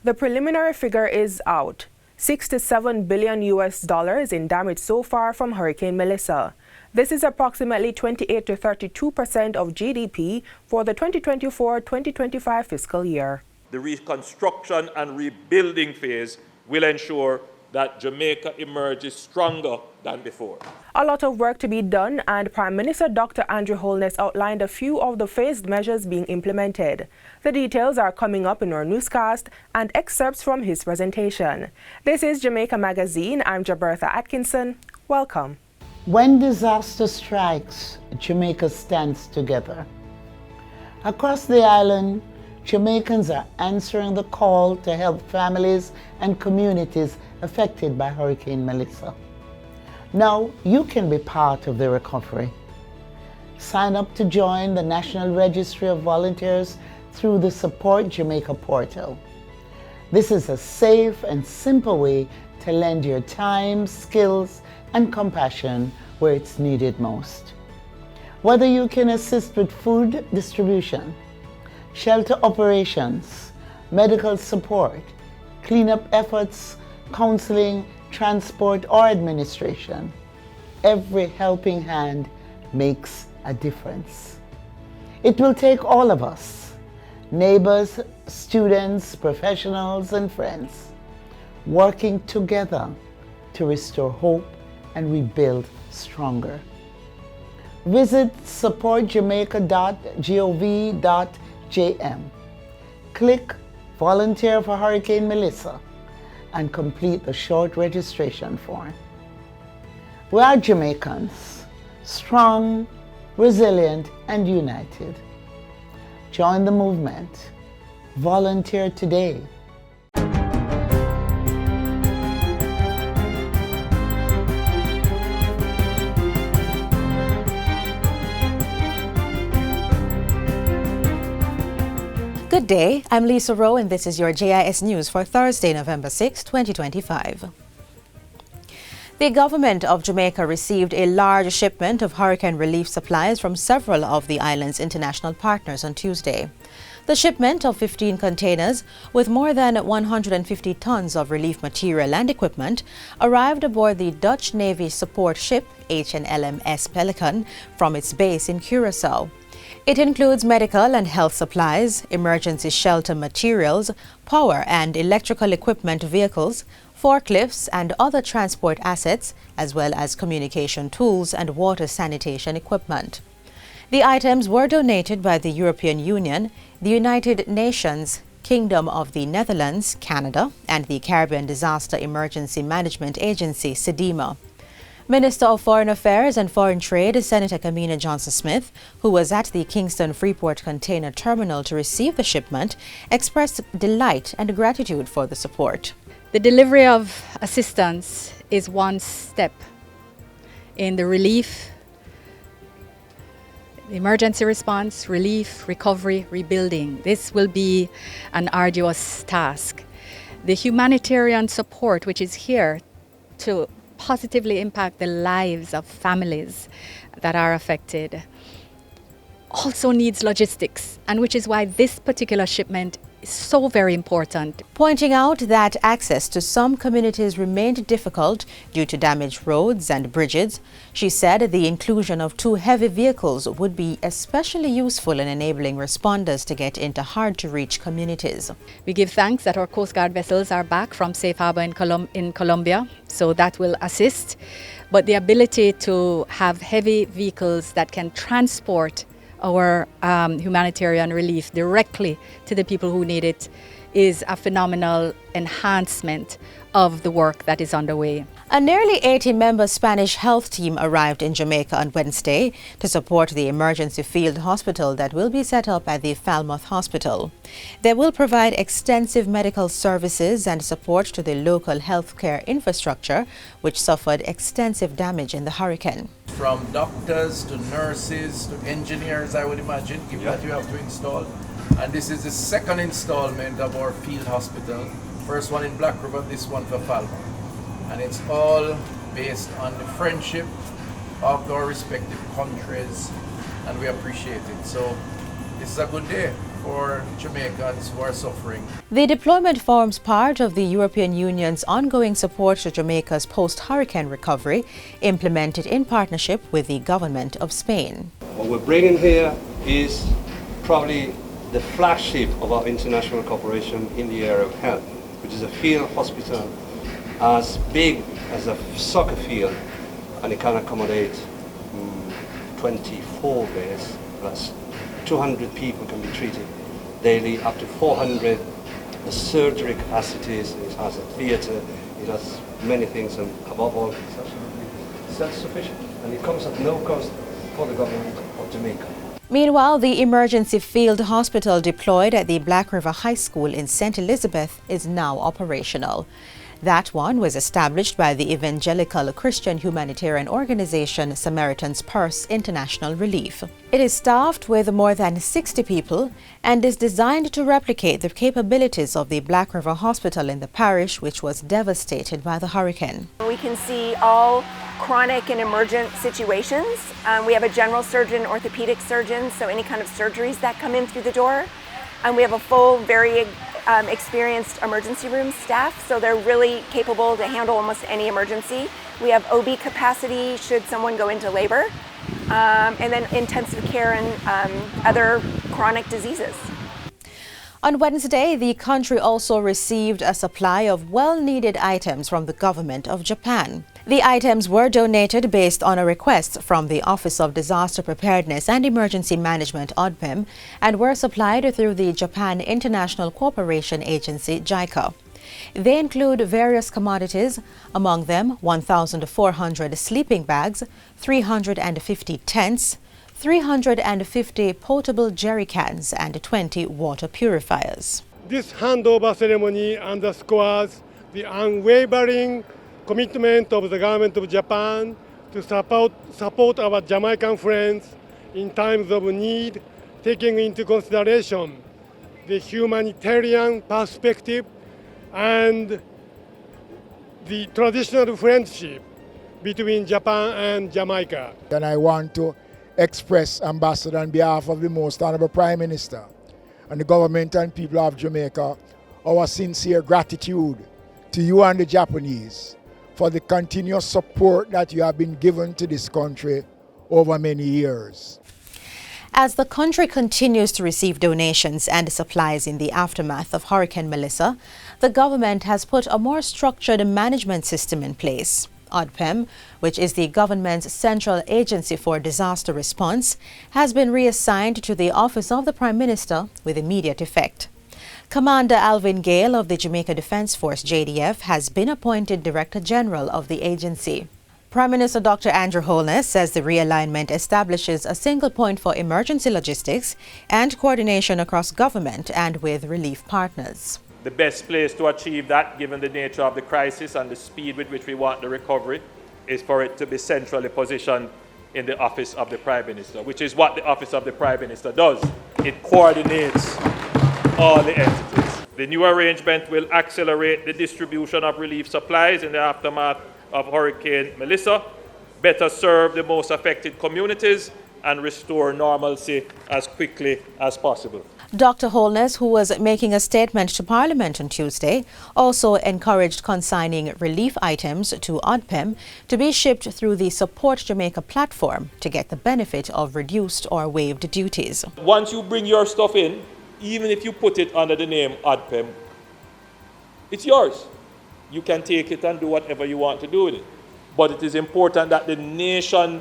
The preliminary figure is out. $67 billion in damage so far from Hurricane Melissa. This is approximately 28 to 32% of GDP for the 2024-2025 fiscal year. The reconstruction and rebuilding phase will ensure that Jamaica emerges stronger than before. A lot of work to be done, and Prime Minister Dr. Andrew Holness outlined a few of the phased measures being implemented. The details are coming up in our newscast and excerpts from his presentation. This is Jamaica Magazine. I'm Jabertha Atkinson. Welcome. When disaster strikes, Jamaica stands together. Across the island, Jamaicans are answering the call to help families and communities affected by Hurricane Melissa. Now you can be part of the recovery. Sign up to join the National Registry of Volunteers through the Support Jamaica portal. This is a safe and simple way to lend your time, skills, and compassion where it's needed most. Whether you can assist with food distribution, shelter operations, medical support, cleanup efforts, counseling, transport, or administration, every helping hand makes a difference. It will take all of us, neighbors, students, professionals, and friends, working together to restore hope and rebuild stronger. Visit supportjamaica.gov.jm. Click Volunteer for Hurricane Melissa and complete the short registration form. We are Jamaicans, strong, resilient, and united. Join the movement. Volunteer today. Good day, I'm Lisa Rowe and this is your JIS News for Thursday, November 6, 2025. The government of Jamaica received a large shipment of hurricane relief supplies from several of the island's international partners on Tuesday. The shipment of 15 containers with more than 150 tons of relief material and equipment arrived aboard the Dutch Navy support ship HNLMS Pelican from its base in Curaçao. It includes medical and health supplies, emergency shelter materials, power and electrical equipment vehicles, forklifts and other transport assets, as well as communication tools and water sanitation equipment. The items were donated by the European Union, the United Nations, Kingdom of the Netherlands, Canada, and the Caribbean Disaster Emergency Management Agency, SEDEMA. Minister of Foreign Affairs and Foreign Trade, Senator Kamina Johnson-Smith, who was at the Kingston Freeport Container Terminal to receive the shipment, expressed delight and gratitude for the support. The delivery of assistance is one step in the relief, emergency response, relief, recovery, rebuilding. This will be an arduous task. The humanitarian support, which is here to positively impact the lives of families that are affected, also needs logistics, and which is why this particular shipment is so very important. Pointing out that access to some communities remained difficult due to damaged roads and bridges, she said the inclusion of 2 heavy vehicles would be especially useful in enabling responders to get into hard-to-reach communities. We give thanks that our Coast Guard vessels are back from safe harbor in Colombia, so that will assist. But the ability to have heavy vehicles that can transport our humanitarian relief directly to the people who need it is a phenomenal enhancement of the work that is underway. A nearly 80-member Spanish health team arrived in Jamaica on Wednesday to support the emergency field hospital that will be set up at the Falmouth Hospital. They will provide extensive medical services and support to the local healthcare infrastructure, which suffered extensive damage in the hurricane. From doctors to nurses to engineers, I would imagine, given that you have to install. And this is the second installment of our field hospital. First one in Black River, this one for Falmouth. And it's all based on the friendship of our respective countries, and we appreciate it. So this is a good day for Jamaicans who are suffering. The deployment forms part of the European Union's ongoing support to Jamaica's post-hurricane recovery, implemented in partnership with the government of Spain. What we're bringing here is probably the flagship of our international cooperation in the area of health, which is a field hospital as big as a soccer field, and it can accommodate 24 beds, plus 200 people can be treated daily, up to 400 surgery capacities. It has a theatre, it has many things, and above all, it's absolutely self-sufficient, and it comes at no cost for the government of Jamaica. Meanwhile, the emergency field hospital deployed at the Black River High School in St. Elizabeth is now operational. That one was established by the evangelical Christian humanitarian organization Samaritan's Purse International Relief. It is staffed with more than 60 people and is designed to replicate the capabilities of the Black River Hospital in the parish, which was devastated by the hurricane. We can see all chronic and emergent situations. We have a general surgeon, orthopedic surgeon, so any kind of surgeries that come in through the door. And we have a full, very experienced emergency room staff, so they're really capable to handle almost any emergency. We have OB capacity should someone go into labor, and then intensive care and other chronic diseases. On Wednesday, the country also received a supply of well-needed items from the government of Japan. The items were donated based on a request from the Office of Disaster Preparedness and Emergency Management (ODPEM) and were supplied through the Japan International Cooperation Agency (JICA). They include various commodities, among them 1,400 sleeping bags, 350 tents, 350 portable jerry cans and 20 water purifiers. This handover ceremony underscores the unwavering commitment of the government of Japan to support our Jamaican friends in times of need, taking into consideration the humanitarian perspective and the traditional friendship between Japan and Jamaica. And I want to express, Ambassador, on behalf of the Most Honorable Prime Minister and the government and people of Jamaica, our sincere gratitude to you and the Japanese for the continuous support that you have been given to this country over many years. As the country continues to receive donations and supplies in the aftermath of Hurricane Melissa, the government has put a more structured management system in place. ODPEM, which is the government's central agency for disaster response, has been reassigned to the Office of the Prime Minister with immediate effect. Commander Alvin Gale of the Jamaica Defence Force (JDF) has been appointed Director General of the agency. Prime Minister Dr. Andrew Holness says the realignment establishes a single point for emergency logistics and coordination across government and with relief partners. The best place to achieve that, given the nature of the crisis and the speed with which we want the recovery, is for it to be centrally positioned in the Office of the Prime Minister, which is what the Office of the Prime Minister does. It coordinates all the entities. The new arrangement will accelerate the distribution of relief supplies in the aftermath of Hurricane Melissa, better serve the most affected communities, and restore normalcy as quickly as possible. Dr. Holness, who was making a statement to Parliament on Tuesday, also encouraged consigning relief items to ODPEM to be shipped through the Support Jamaica platform to get the benefit of reduced or waived duties. Once you bring your stuff in, even if you put it under the name ODPEM, it's yours. You can take it and do whatever you want to do with it. But it is important that the nation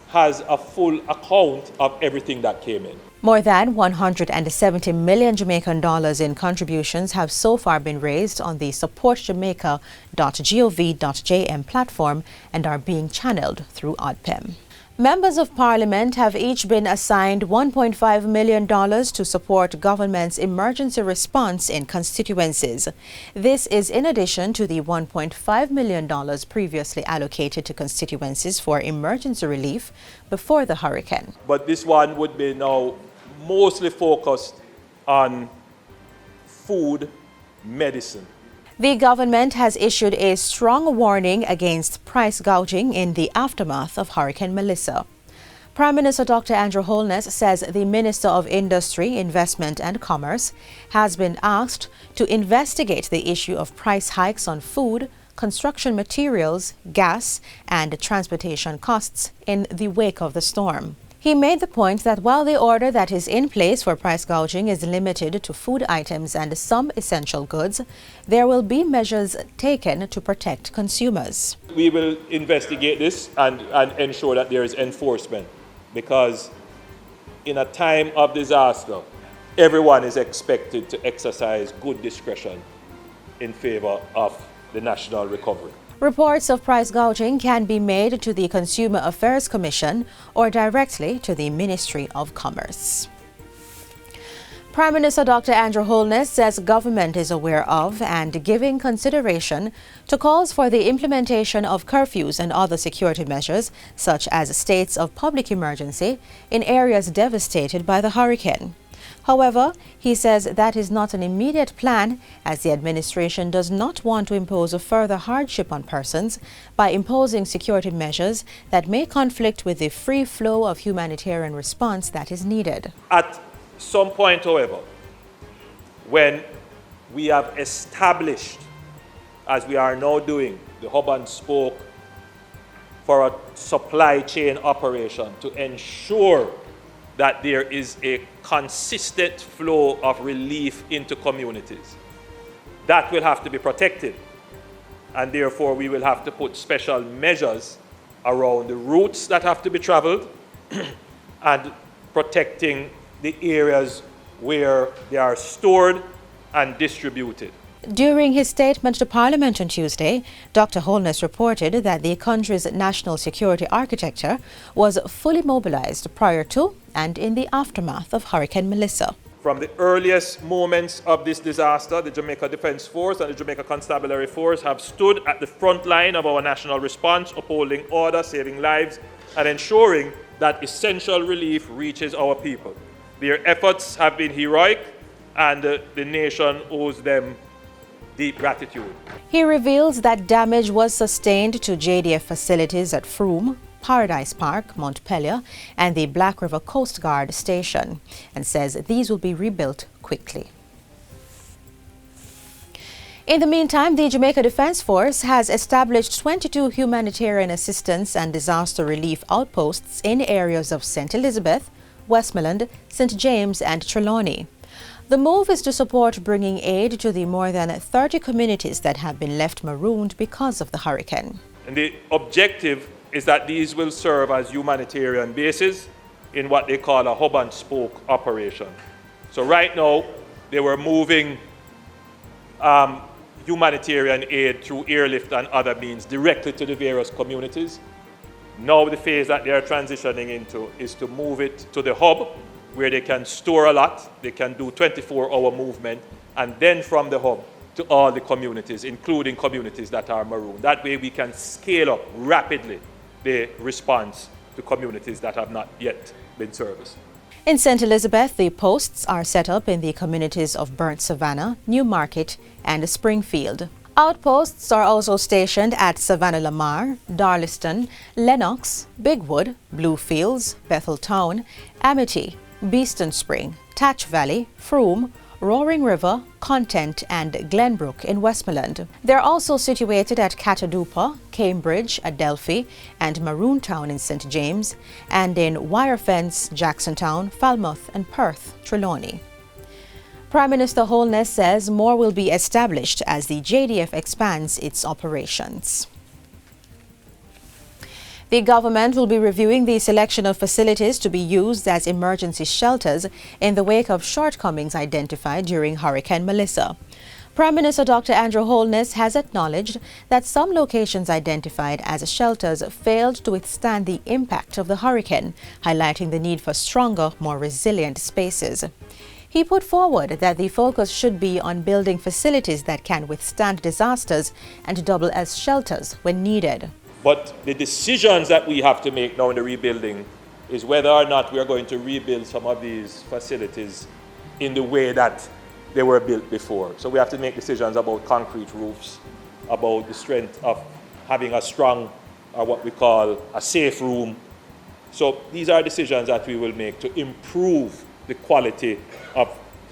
has a full account of everything that came in. More than 170 million Jamaican dollars in contributions have so far been raised on the supportjamaica.gov.jm platform and are being channeled through ODPEM. Members of Parliament have each been assigned $1.5 million to support government's emergency response in constituencies. This is in addition to the $1.5 million previously allocated to constituencies for emergency relief before the hurricane. But this one would be now mostly focused on food, medicine. The government has issued a strong warning against price gouging in the aftermath of Hurricane Melissa. Prime Minister Dr. Andrew Holness says the Minister of Industry, Investment and Commerce has been asked to investigate the issue of price hikes on food, construction materials, gas and transportation costs in the wake of the storm. He made the point that while the order that is in place for price gouging is limited to food items and some essential goods, there will be measures taken to protect consumers. We will investigate this and ensure that there is enforcement, because in a time of disaster, everyone is expected to exercise good discretion in favor of the national recovery. Reports of price gouging can be made to the Consumer Affairs Commission or directly to the Ministry of Commerce. Prime Minister Dr. Andrew Holness says government is aware of and giving consideration to calls for the implementation of curfews and other security measures, such as states of public emergency, in areas devastated by the hurricane. However, he says that is not an immediate plan, as the administration does not want to impose a further hardship on persons by imposing security measures that may conflict with the free flow of humanitarian response that is needed. At some point, however, when we have established, as we are now doing, the hub and spoke for a supply chain operation to ensure that there is a consistent flow of relief into communities, that will have to be protected. And therefore, we will have to put special measures around the routes that have to be traveled and protecting the areas where they are stored and distributed. During his statement to Parliament on Tuesday, Dr. Holness reported that the country's national security architecture was fully mobilized prior to and in the aftermath of Hurricane Melissa. From the earliest moments of this disaster, the Jamaica Defence Force and the Jamaica Constabulary Force have stood at the front line of our national response, upholding order, saving lives, and ensuring that essential relief reaches our people. Their efforts have been heroic, and the nation owes them deep gratitude. He reveals that damage was sustained to JDF facilities at Frome, Paradise Park, Montpelier, and the Black River Coast Guard Station, and says these will be rebuilt quickly. In the meantime, the Jamaica Defence Force has established 22 humanitarian assistance and disaster relief outposts in areas of St. Elizabeth, Westmoreland, St. James, and Trelawney. The move is to support bringing aid to the more than 30 communities that have been left marooned because of the hurricane. And the objective is that these will serve as humanitarian bases in what they call a hub and spoke operation. So right now, they were moving humanitarian aid through airlift and other means directly to the various communities. Now the phase that they are transitioning into is to move it to the hub, where they can store a lot, they can do 24-hour movement, and then from the hub to all the communities, including communities that are marooned. That way we can scale up rapidly the response to communities that have not yet been serviced. In St. Elizabeth, the posts are set up in the communities of Burnt Savannah, Newmarket, and Springfield. Outposts are also stationed at Savannah Lamar, Darliston, Lennox, Bigwood, Bluefields, Betheltown, Amity, Beeston Spring, Tatch Valley, Frome, Roaring River, Content, and Glenbrook in Westmoreland. They're also situated at Catadupa, Cambridge, Adelphi, and Maroontown in St. James, and in Wirefence, Jacksontown, Falmouth, and Perth, Trelawney. Prime Minister Holness says more will be established as the JDF expands its operations. The government will be reviewing the selection of facilities to be used as emergency shelters in the wake of shortcomings identified during Hurricane Melissa. Prime Minister Dr. Andrew Holness has acknowledged that some locations identified as shelters failed to withstand the impact of the hurricane, highlighting the need for stronger, more resilient spaces. He put forward that the focus should be on building facilities that can withstand disasters and double as shelters when needed. But the decisions that we have to make now in the rebuilding is whether or not we are going to rebuild some of these facilities in the way that they were built before. So we have to make decisions about concrete roofs, about the strength of having a strong, or what we call a safe room, So these are decisions that we will make to improve the quality of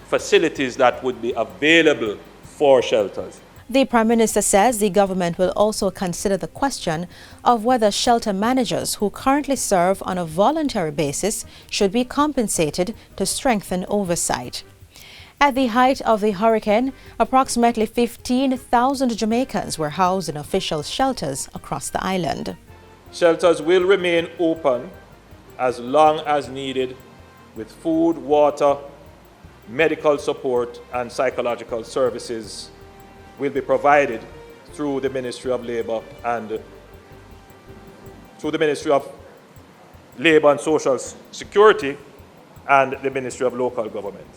facilities that would be available for shelters. The Prime Minister says the government will also consider the question of whether shelter managers who currently serve on a voluntary basis should be compensated to strengthen oversight. At the height of the hurricane, approximately 15,000 Jamaicans were housed in official shelters across the island. Shelters will remain open as long as needed, with food, water, medical support and psychological services will be provided through the Ministry of Labour and Social Security and the Ministry of Local Government.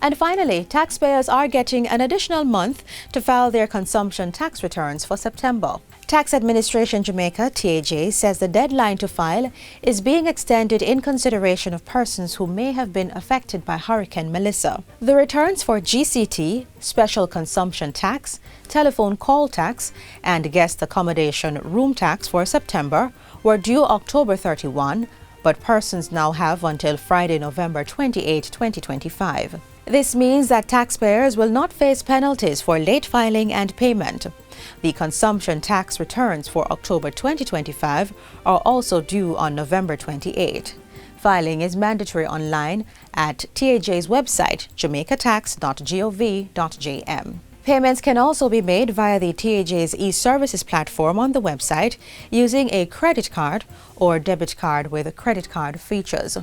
And finally, taxpayers are getting an additional month to file their consumption tax returns for September. Tax Administration Jamaica, TAJ, says the deadline to file is being extended in consideration of persons who may have been affected by Hurricane Melissa. The returns for GCT, Special Consumption Tax, Telephone Call Tax, and Guest Accommodation Room Tax for September were due October 31, but persons now have until Friday, November 28, 2025. This means that taxpayers will not face penalties for late filing and payment. The consumption tax returns for October 2025 are also due on November 28. Filing is mandatory online at TAJ's website, jamaicatax.gov.jm. Payments can also be made via the TAJ's e-services platform on the website using a credit card or debit card with credit card features.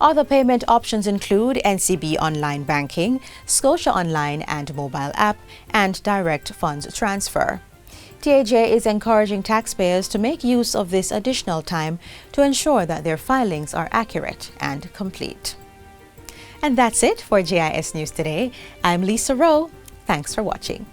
Other payment options include NCB Online Banking, Scotia Online and Mobile App, and Direct Funds Transfer. TAJ is encouraging taxpayers to make use of this additional time to ensure that their filings are accurate and complete. And that's it for JIS News Today. I'm Lisa Rowe. Thanks for watching.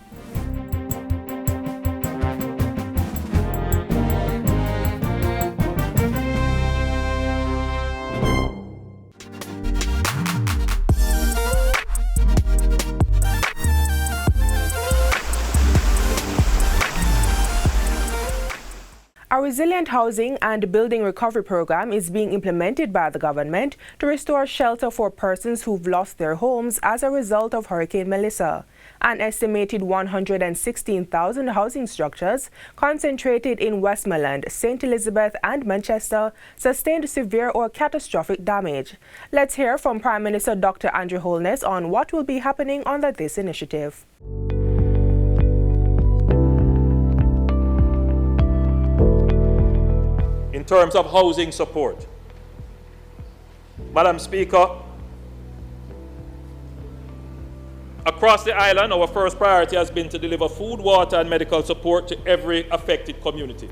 A resilient housing and building recovery program is being implemented by the government to restore shelter for persons who've lost their homes as a result of Hurricane Melissa. An estimated 116,000 housing structures concentrated in Westmoreland, St. Elizabeth and Manchester sustained severe or catastrophic damage. Let's hear from Prime Minister Dr. Andrew Holness on what will be happening under this initiative. In terms of housing support, Madam Speaker, across the island, our first priority has been to deliver food, water and medical support to every affected community.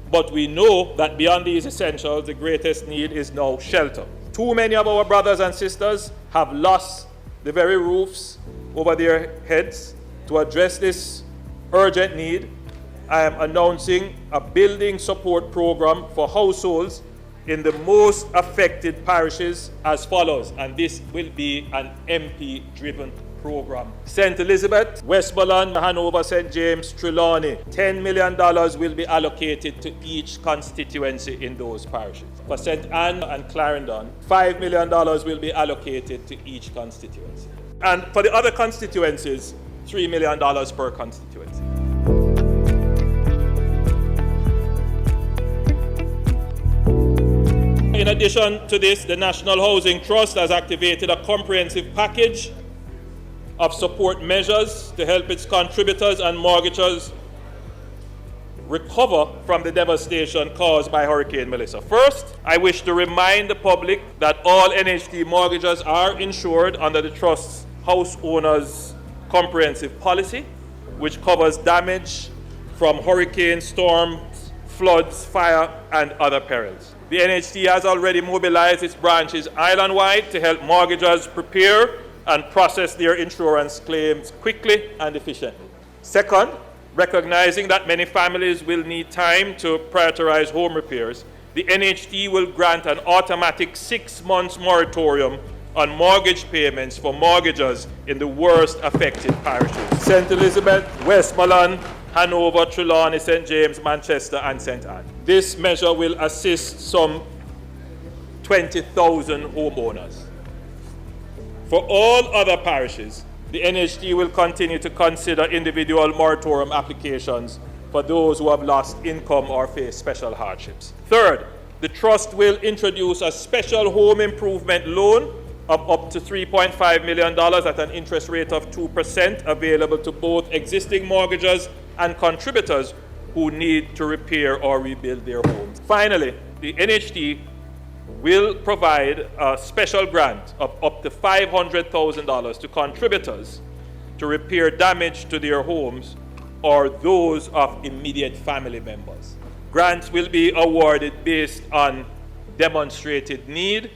But we know that beyond these essentials, the greatest need is now shelter. Too many of our brothers and sisters have lost the very roofs over their heads. To address this urgent need, I am announcing a building support program for households in the most affected parishes as follows, and this will be an MP-driven program. St. Elizabeth, Westmoreland, Hanover, St. James, Trelawney, $10 million will be allocated to each constituency in those parishes. For St. Anne and Clarendon, $5 million will be allocated to each constituency. And for the other constituencies, $3 million per constituency. In addition to this, the National Housing Trust has activated a comprehensive package of support measures to help its contributors and mortgagors recover from the devastation caused by Hurricane Melissa. First, I wish to remind the public that all NHT mortgagors are insured under the Trust's House Owners Comprehensive Policy, which covers damage from hurricane, storms, floods, fire, and other perils. The NHT has already mobilized its branches island-wide to help mortgagors prepare and process their insurance claims quickly and efficiently. Second, recognizing that many families will need time to prioritize home repairs, the NHT will grant an automatic 6 months moratorium on mortgage payments for mortgagors in the worst affected parishes: St. Elizabeth, Westmoreland, Hanover, Trelawney, St. James, Manchester, and St. Anne. This measure will assist some 20,000 homeowners. For all other parishes, the NHD will continue to consider individual moratorium applications for those who have lost income or face special hardships. Third, the Trust will introduce a special home improvement loan of up to $3.5 million at an interest rate of 2% available to both existing mortgagors and contributors who need to repair or rebuild their homes. Finally, the NHD will provide a special grant of up to $500,000 to contributors to repair damage to their homes or those of immediate family members. Grants will be awarded based on demonstrated need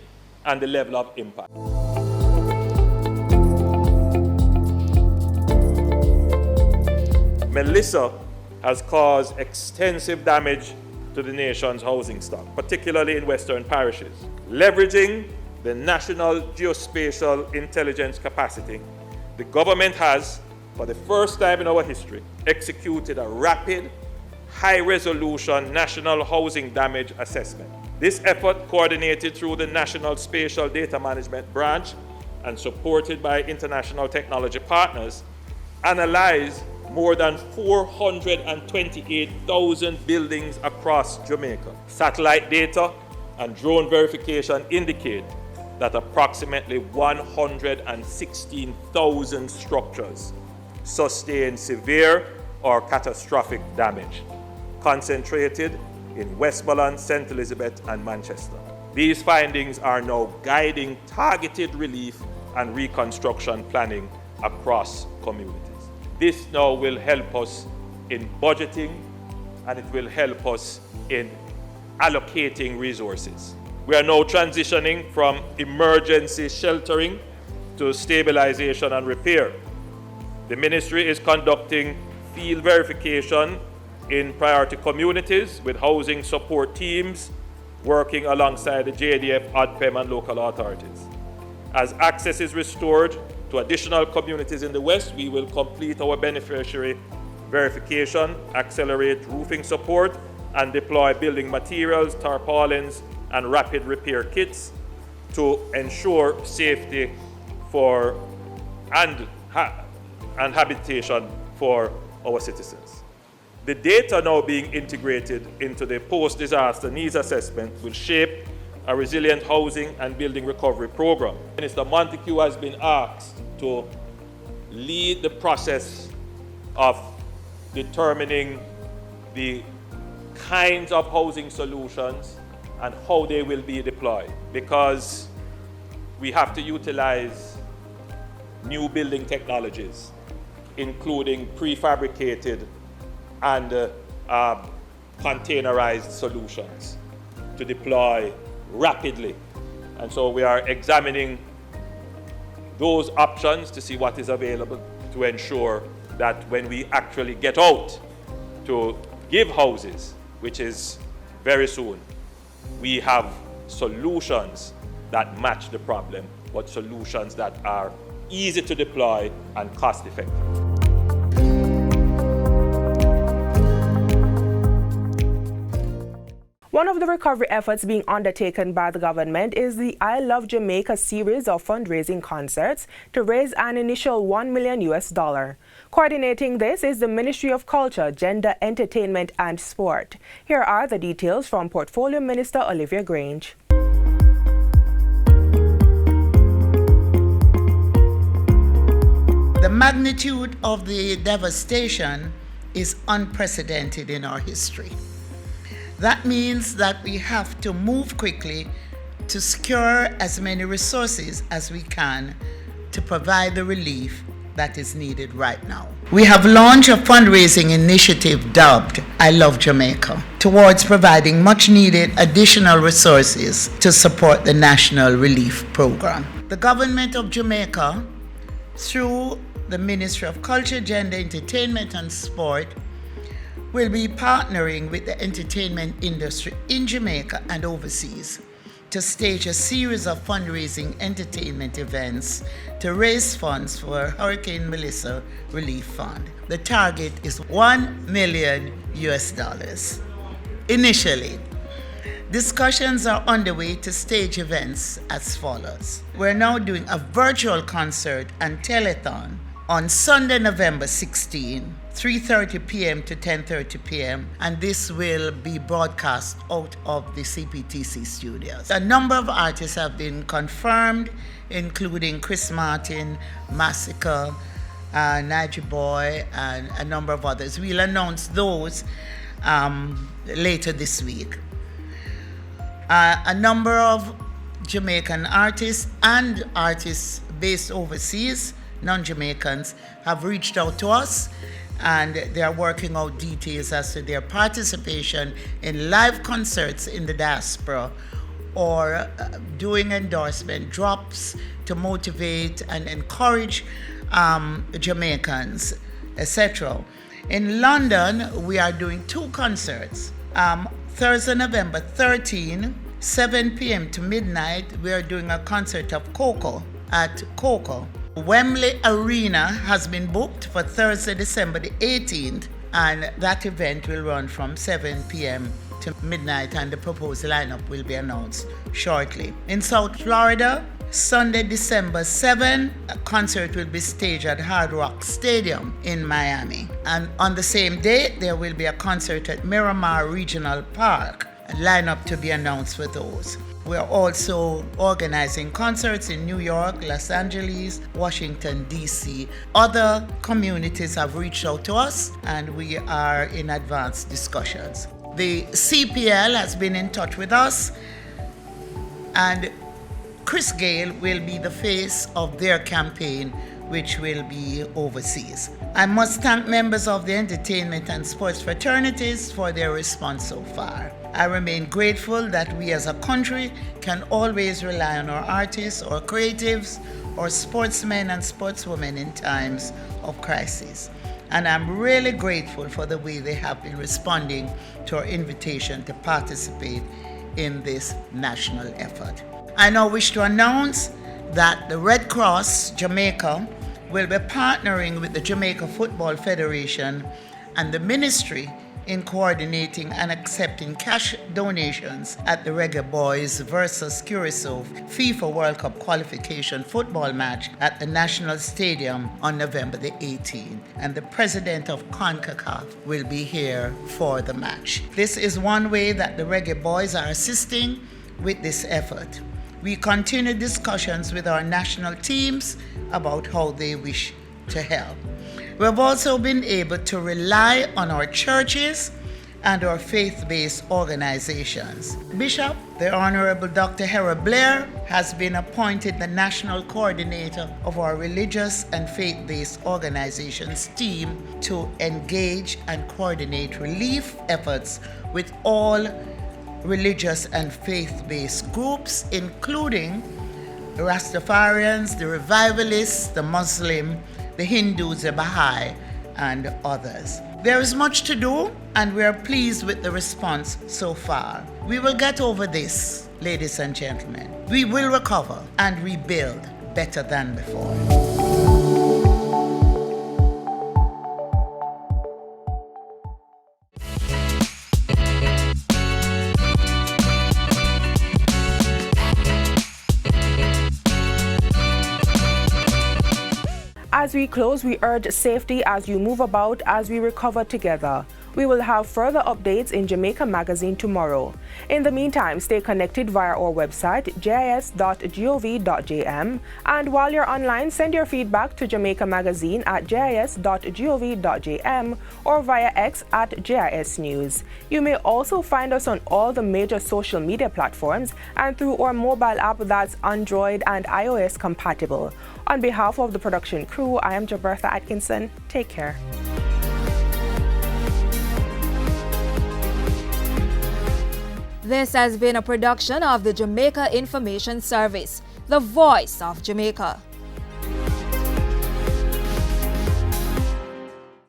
and the level of impact. Melissa has caused extensive damage to the nation's housing stock, particularly in western parishes. Leveraging the National Geospatial Intelligence capacity, the government has, for the first time in our history, executed a rapid, high-resolution national housing damage assessment. This effort, coordinated through the National Spatial Data Management Branch and supported by international technology partners, analyzed more than 428,000 buildings across Jamaica. Satellite data and drone verification indicate that approximately 116,000 structures sustained severe or catastrophic damage, concentrated in Westmoreland, St. Elizabeth, and Manchester. These findings are now guiding targeted relief and reconstruction planning across communities. This now will help us in budgeting, and it will help us in allocating resources. We are now transitioning from emergency sheltering to stabilization and repair. The ministry is conducting field verification in priority communities with housing support teams working alongside the JDF, ODPEM, and local authorities. As access is restored to additional communities in the West, we will complete our beneficiary verification, accelerate roofing support, and deploy building materials, tarpaulins, and rapid repair kits to ensure safety for and habitation for our citizens. The data now being integrated into the post-disaster needs assessment will shape a resilient housing and building recovery program. Minister Montague has been asked to lead the process of determining the kinds of housing solutions and how they will be deployed, because we have to utilize new building technologies, including prefabricated and containerized solutions to deploy rapidly. And so we are examining those options to see what is available to ensure that when we actually get out to give houses, which is very soon, we have solutions that match the problem, but solutions that are easy to deploy and cost effective. One of the recovery efforts being undertaken by the government is the I Love Jamaica series of fundraising concerts to raise an initial $1 million. Coordinating this is the Ministry of Culture, Gender, Entertainment and Sport. Here are the details from Portfolio Minister Olivia Grange. The magnitude of the devastation is unprecedented in our history. That means that we have to move quickly to secure as many resources as we can to provide the relief that is needed right now. We have launched a fundraising initiative dubbed I Love Jamaica towards providing much needed additional resources to support the National Relief Program. The Government of Jamaica, through the Ministry of Culture, Gender, Entertainment and Sport, will be partnering with the entertainment industry in Jamaica and overseas to stage a series of fundraising entertainment events to raise funds for Hurricane Melissa Relief Fund. The target is $1 million. Initially, discussions are underway to stage events as follows. We're now doing a virtual concert and telethon on Sunday, November 16, 3:30 p.m. to 10:30 p.m., and this will be broadcast out of the CPTC studios. A number of artists have been confirmed, including Chris Martin, Massacre, Nigel Boy, and a number of others. We'll announce those later this week. A number of Jamaican artists and artists based overseas, non-Jamaicans, have reached out to us, and they are working out details as to their participation in live concerts in the diaspora, or doing endorsement drops to motivate and encourage Jamaicans, etc. In London, we are doing 2 concerts. Thursday, November 13, 7 p.m. to midnight, we are doing a concert of Coco at Coco. Wembley Arena has been booked for Thursday, December the 18th, and that event will run from 7 p.m. to midnight, and the proposed lineup will be announced shortly. In South Florida, Sunday, December 7, a concert will be staged at Hard Rock Stadium in Miami. And on the same day, there will be a concert at Miramar Regional Park, a lineup to be announced for those. We are also organizing concerts in New York, Los Angeles, Washington, D.C. Other communities have reached out to us, and we are in advanced discussions. The CPL has been in touch with us, and Chris Gale will be the face of their campaign, which will be overseas. I must thank members of the entertainment and sports fraternities for their response so far. I remain grateful that we as a country can always rely on our artists or creatives or sportsmen and sportswomen in times of crisis. And I'm really grateful for the way they have been responding to our invitation to participate in this national effort. I now wish to announce that the Red Cross Jamaica will be partnering with the Jamaica Football Federation and the ministry in coordinating and accepting cash donations at the Reggae Boys versus Curacao FIFA World Cup qualification football match at the National Stadium on November the 18th. And the president of CONCACAF will be here for the match. This is one way that the Reggae Boys are assisting with this effort. We continue discussions with our national teams about how they wish to help. We have also been able to rely on our churches and our faith-based organizations. Bishop, the Honorable Dr. Hera Blair, has been appointed the national coordinator of our religious and faith-based organizations team to engage and coordinate relief efforts with all religious and faith-based groups, including the Rastafarians, the Revivalists, the Muslim, the Hindus, the Baha'i, and others. There is much to do, and we are pleased with the response so far. We will get over this, ladies and gentlemen. We will recover and rebuild better than before. As we close, we urge safety as you move about as we recover together. We will have further updates in Jamaica Magazine tomorrow. In the meantime, stay connected via our website, jis.gov.jm. And while you're online, send your feedback to Jamaica Magazine at jis.gov.jm or via X at JIS News. You may also find us on all the major social media platforms and through our mobile app that's Android and iOS compatible. On behalf of the production crew, I am Jabertha Atkinson. Take care. This has been a production of the Jamaica Information Service, the voice of Jamaica.